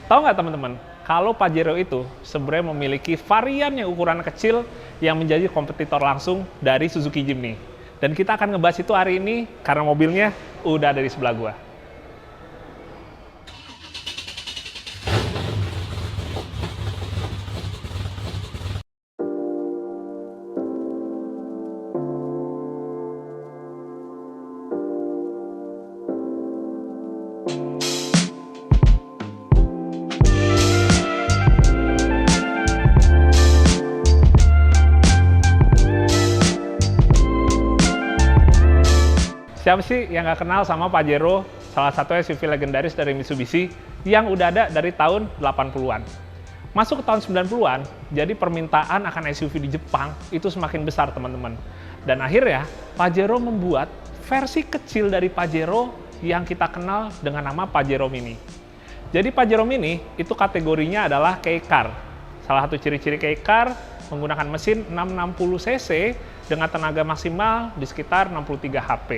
Tahu nggak teman-teman, kalau Pajero itu sebenarnya memiliki varian yang ukuran kecil yang menjadi kompetitor langsung dari Suzuki Jimny. Dan kita akan ngebahas itu hari ini karena mobilnya udah ada di sebelah gua. Siapa sih yang nggak kenal sama Pajero, salah satu SUV legendaris dari Mitsubishi yang udah ada dari tahun 80-an. Masuk ke tahun 90-an, jadi permintaan akan SUV di Jepang itu semakin besar, teman-teman. Dan akhirnya, Pajero membuat versi kecil dari Pajero yang kita kenal dengan nama Pajero Mini. Jadi Pajero Mini itu kategorinya adalah Kei-Car. Salah satu ciri-ciri Kei-Car menggunakan mesin 660 cc dengan tenaga maksimal di sekitar 63 HP.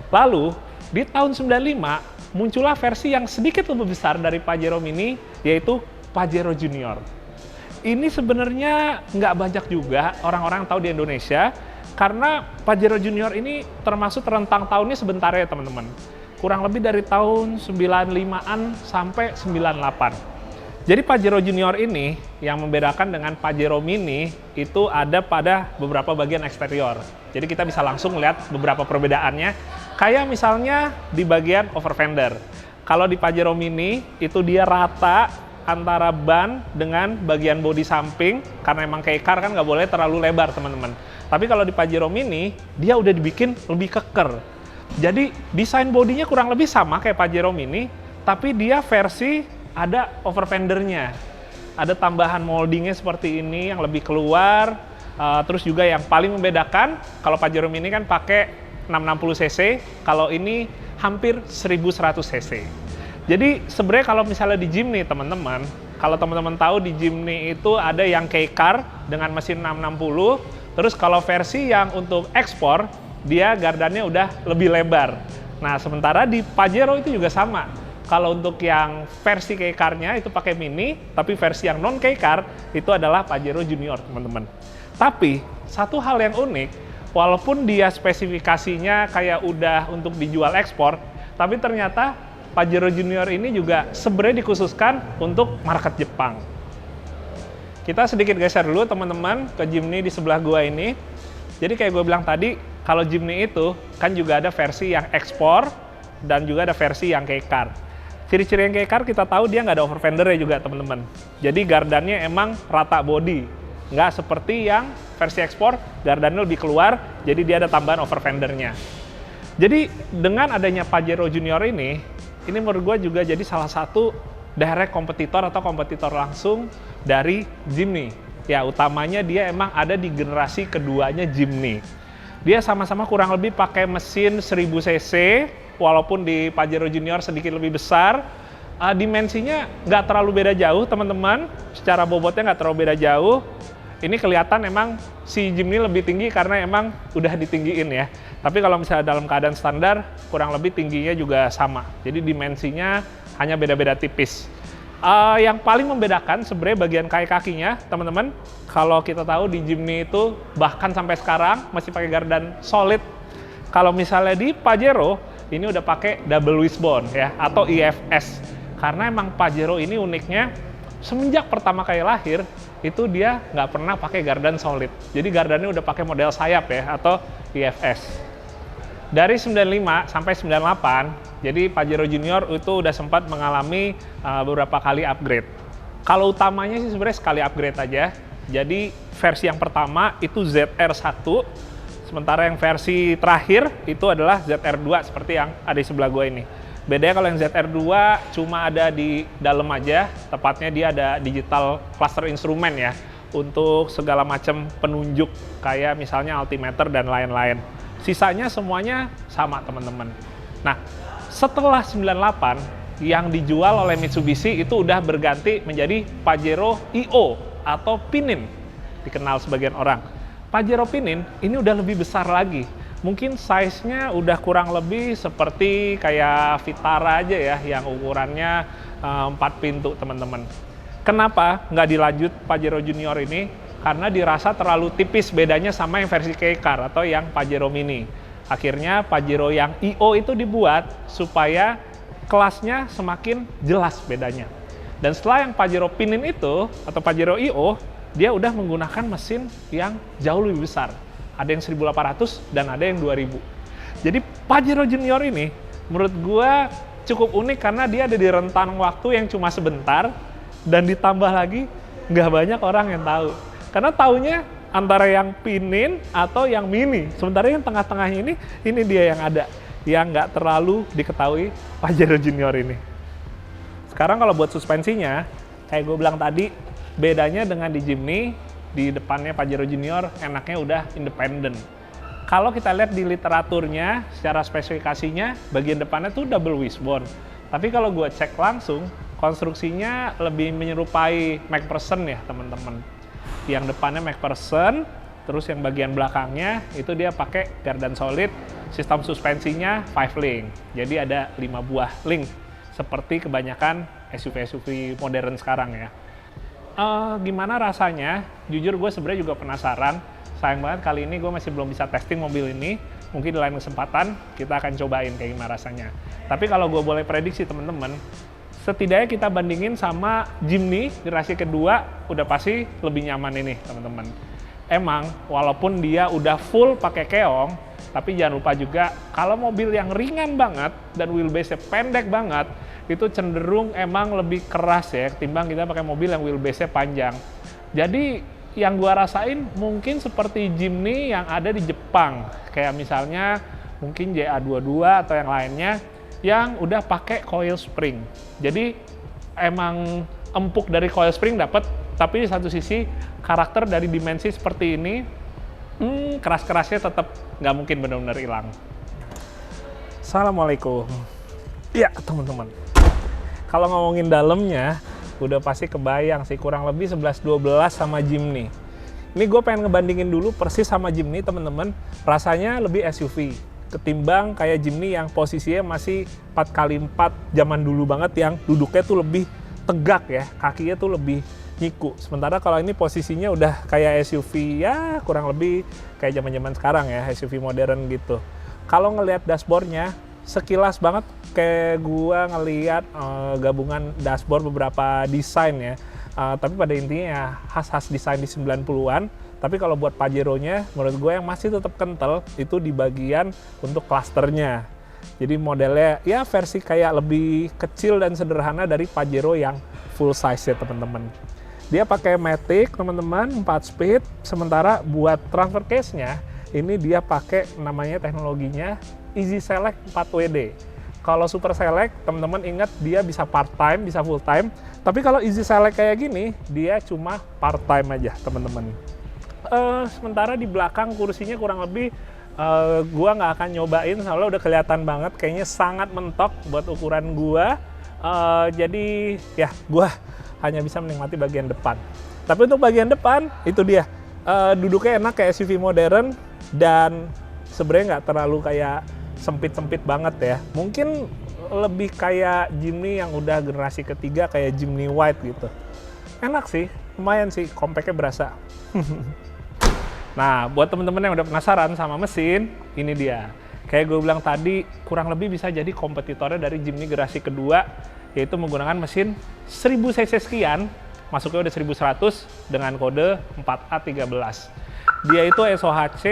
Lalu, di tahun 95, muncullah versi yang sedikit lebih besar dari Pajero Mini, yaitu Pajero Junior. Ini sebenarnya nggak banyak juga orang-orang tahu di Indonesia, karena Pajero Junior ini termasuk rentang tahunnya sebentar ya teman-teman. Kurang lebih dari tahun 95-an sampai 98. Jadi Pajero Junior ini yang membedakan dengan Pajero Mini itu ada pada beberapa bagian eksterior. Jadi kita bisa langsung lihat beberapa perbedaannya. Kayak misalnya di bagian over fender. Kalau di Pajero Mini itu dia rata antara ban dengan bagian bodi samping. Karena emang Kei-Car kan nggak boleh terlalu lebar teman-teman. Tapi kalau di Pajero Mini dia udah dibikin lebih keker. Jadi desain bodinya kurang lebih sama kayak Pajero Mini. Tapi dia versi ada over fendernya, ada tambahan moldingnya seperti ini yang lebih keluar. Terus juga yang paling membedakan, kalau Pajero Mini kan pakai 660 cc, kalau ini hampir 1100 cc. Jadi sebenarnya kalau misalnya di Jimny teman-teman, kalau teman-teman tahu di Jimny itu ada yang Kei-Car dengan mesin 660, terus kalau versi yang untuk ekspor, dia gardannya udah lebih lebar. Nah sementara di Pajero itu juga sama. Kalau untuk yang versi Kei-Car-nya itu pakai Mini, tapi versi yang non Kei-Car itu adalah Pajero Junior, teman-teman. Tapi, satu hal yang unik, walaupun dia spesifikasinya kayak udah untuk dijual ekspor, tapi ternyata Pajero Junior ini juga sebenarnya dikhususkan untuk market Jepang. Kita sedikit geser dulu, teman-teman, ke Jimny di sebelah gua ini. Jadi kayak gue bilang tadi, kalau Jimny itu kan juga ada versi yang ekspor, dan juga ada versi yang Kei-Car. Ciri-ciri yang Kei-Car kita tahu dia nggak ada over fendernya juga teman-teman. Jadi gardannya emang rata body. Nggak seperti yang versi ekspor, gardannya lebih keluar, jadi dia ada tambahan over fendernya. Jadi dengan adanya Pajero Junior ini menurut gue juga jadi salah satu direct kompetitor atau kompetitor langsung dari Jimny. Ya utamanya dia emang ada di generasi keduanya Jimny. Dia sama-sama kurang lebih pakai mesin 1000 cc, walaupun di Pajero Junior sedikit lebih besar. Dimensinya nggak terlalu beda jauh teman-teman, secara bobotnya nggak terlalu beda jauh. Ini kelihatan emang si Jimny lebih tinggi karena emang udah ditinggiin ya. Tapi kalau misalnya dalam keadaan standar, kurang lebih tingginya juga sama. Jadi dimensinya hanya beda-beda tipis. Yang paling membedakan sebenarnya bagian kaki-kakinya, teman-teman. Kalau kita tahu di Jimny itu bahkan sampai sekarang masih pakai gardan solid. Kalau misalnya di Pajero ini udah pakai double wishbone ya atau IFS. Karena emang Pajero ini uniknya semenjak pertama kali lahir itu dia nggak pernah pakai gardan solid. Jadi gardannya udah pakai model sayap ya atau IFS. Dari 95 sampai 98, jadi Pajero Junior itu udah sempat mengalami beberapa kali upgrade. Kalau utamanya sih sebenarnya sekali upgrade aja. Jadi versi yang pertama itu ZR1, sementara yang versi terakhir itu adalah ZR2 seperti yang ada di sebelah gua ini. Bedanya kalau yang ZR2 cuma ada di dalam aja, tepatnya dia ada digital cluster instrumen ya, untuk segala macam penunjuk kayak misalnya altimeter dan lain-lain. Sisanya semuanya sama teman-teman. Nah, setelah 98 yang dijual oleh Mitsubishi itu udah berganti menjadi Pajero IO atau Pinin, dikenal sebagian orang. Pajero Pinin ini udah lebih besar lagi. Mungkin size-nya udah kurang lebih seperti kayak Vitara aja ya, yang ukurannya 4 pintu, teman-teman. Kenapa nggak dilanjut Pajero Junior ini? Karena dirasa terlalu tipis bedanya sama yang versi K-Car atau yang Pajero Mini. Akhirnya Pajero yang IO itu dibuat supaya kelasnya semakin jelas bedanya. Dan setelah yang Pajero Pinin itu, atau Pajero IO, dia udah menggunakan mesin yang jauh lebih besar. Ada yang 1800 dan ada yang 2000. Jadi Pajero Junior ini menurut gua cukup unik karena dia ada di rentan waktu yang cuma sebentar, dan ditambah lagi nggak banyak orang yang tahu. Karena taunya antara yang Pinin atau yang Mini. Sementara yang tengah-tengahnya ini dia yang ada, yang nggak terlalu diketahui Pajero Junior ini. Sekarang kalau buat suspensinya, kayak gue bilang tadi, bedanya dengan di Jimny, di depannya Pajero Junior enaknya udah independen. Kalau kita lihat di literaturnya, secara spesifikasinya, bagian depannya tuh double wishbone. Tapi kalau gue cek langsung, konstruksinya lebih menyerupai McPherson ya, teman-teman. Yang depannya McPherson, terus yang bagian belakangnya itu dia pakai gardan solid, sistem suspensinya 5 link. Jadi ada 5 buah link, seperti kebanyakan SUV-SUV modern sekarang ya. Gimana rasanya? Jujur gue sebenarnya juga penasaran. Sayang banget kali ini gue masih belum bisa testing mobil ini. Mungkin di lain kesempatan kita akan cobain kayak gimana rasanya. Tapi kalau gue boleh prediksi teman-teman, setidaknya kita bandingin sama Jimny generasi kedua, udah pasti lebih nyaman ini teman-teman. Emang walaupun dia udah full pakai keong, tapi jangan lupa juga kalau mobil yang ringan banget dan wheelbase-nya pendek banget, itu cenderung emang lebih keras ya ketimbang kita pakai mobil yang wheelbase-nya panjang. Jadi yang gua rasain mungkin seperti Jimny yang ada di Jepang, kayak misalnya mungkin JA22 atau yang lainnya yang udah pakai coil spring. Jadi emang empuk dari coil spring dapat, tapi di satu sisi karakter dari dimensi seperti ini, keras-kerasnya tetap nggak mungkin benar-benar hilang. Assalamualaikum. Iya teman-teman, kalau ngomongin dalamnya, udah pasti kebayang sih kurang lebih 11-12 sama Jimny. Ini gue pengen ngebandingin dulu persis sama Jimny teman-teman, rasanya lebih SUV ketimbang kayak Jimny yang posisinya masih 4x4 zaman dulu banget, yang duduknya tuh lebih tegak ya, kakinya tuh lebih nyiku. Sementara kalau ini posisinya udah kayak SUV ya kurang lebih kayak zaman-zaman sekarang ya, SUV modern gitu. Kalau ngelihat dashboardnya, sekilas banget kayak gua ngelihat gabungan dashboard beberapa desain ya. Tapi pada intinya ya khas-khas desain di 90-an. Tapi kalau buat Pajero-nya menurut gue yang masih tetap kental itu di bagian untuk klasternya. Jadi modelnya ya versi kayak lebih kecil dan sederhana dari Pajero yang full size ya teman-teman. Dia pakai Matic teman-teman, 4 speed. Sementara buat transfer case-nya ini dia pakai namanya teknologinya Easy Select 4WD. Kalau Super Select, teman-teman ingat dia bisa part-time, bisa full-time. Tapi kalau Easy Select kayak gini, dia cuma part-time aja, teman-teman. Sementara di belakang kursinya kurang lebih, gua nggak akan nyobain, soalnya udah kelihatan banget, kayaknya sangat mentok buat ukuran gua. Jadi ya, gua hanya bisa menikmati bagian depan. Tapi untuk bagian depan, itu dia. Duduknya enak kayak SUV modern, dan sebenarnya nggak terlalu kayak sempit-sempit banget ya. Mungkin lebih kayak Jimny yang udah generasi ketiga, kayak Jimny White gitu. Enak sih, lumayan sih, compactnya berasa. Nah, buat temen-temen yang udah penasaran sama mesin, ini dia. Kayak gue bilang tadi, kurang lebih bisa jadi kompetitornya dari Jimny generasi kedua, yaitu menggunakan mesin 1000 cc sekian, masuknya udah 1100 dengan kode 4A13. Dia itu SOHC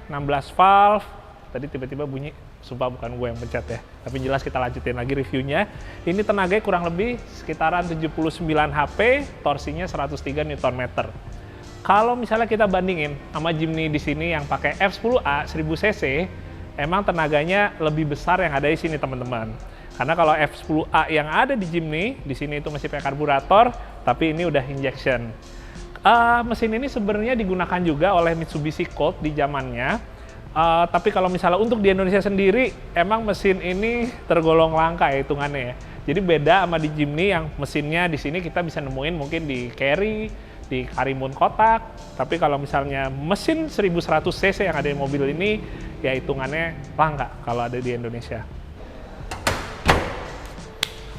16 valve, tadi tiba-tiba bunyi, sumpah bukan gue yang pencet ya, tapi jelas kita lanjutin lagi reviewnya. Ini tenaganya kurang lebih sekitaran 79 HP, torsinya 103 Nm. Kalau misalnya kita bandingin sama Jimny di sini yang pakai F10A 1000 cc, emang tenaganya lebih besar yang ada di sini teman-teman. Karena kalau F10A yang ada di Jimny, di sini itu masih pakai karburator, tapi ini udah injection. Mesin ini sebenarnya digunakan juga oleh Mitsubishi Colt di zamannya. Tapi kalau misalnya untuk di Indonesia sendiri, emang mesin ini tergolong langka ya hitungannya ya. Jadi beda sama di Jimny yang mesinnya di sini kita bisa nemuin mungkin di Carry, di Karimun kotak. Tapi kalau misalnya mesin 1100 cc yang ada di mobil ini, ya hitungannya langka kalau ada di Indonesia.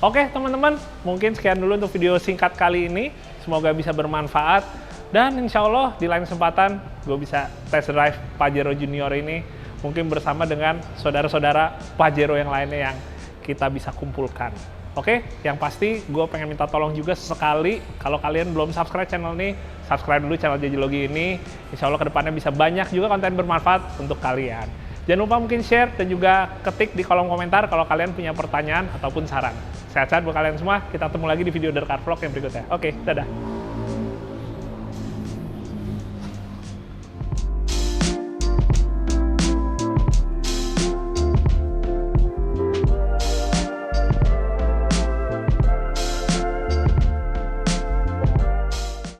Oke teman-teman, mungkin sekian dulu untuk video singkat kali ini. Semoga bisa bermanfaat. Dan insya Allah di lain kesempatan gue bisa test drive Pajero Junior ini. Mungkin bersama dengan saudara-saudara Pajero yang lainnya yang kita bisa kumpulkan. Oke, yang pasti gue pengen minta tolong juga sesekali, kalau kalian belum subscribe channel ini, subscribe dulu channel JJLogi ini. Insya Allah kedepannya bisa banyak juga konten bermanfaat untuk kalian. Jangan lupa mungkin share dan juga ketik di kolom komentar kalau kalian punya pertanyaan ataupun saran. Sehat-sehat buat kalian semua, kita ketemu lagi di video Derkar Vlog yang berikutnya. Oke, dadah.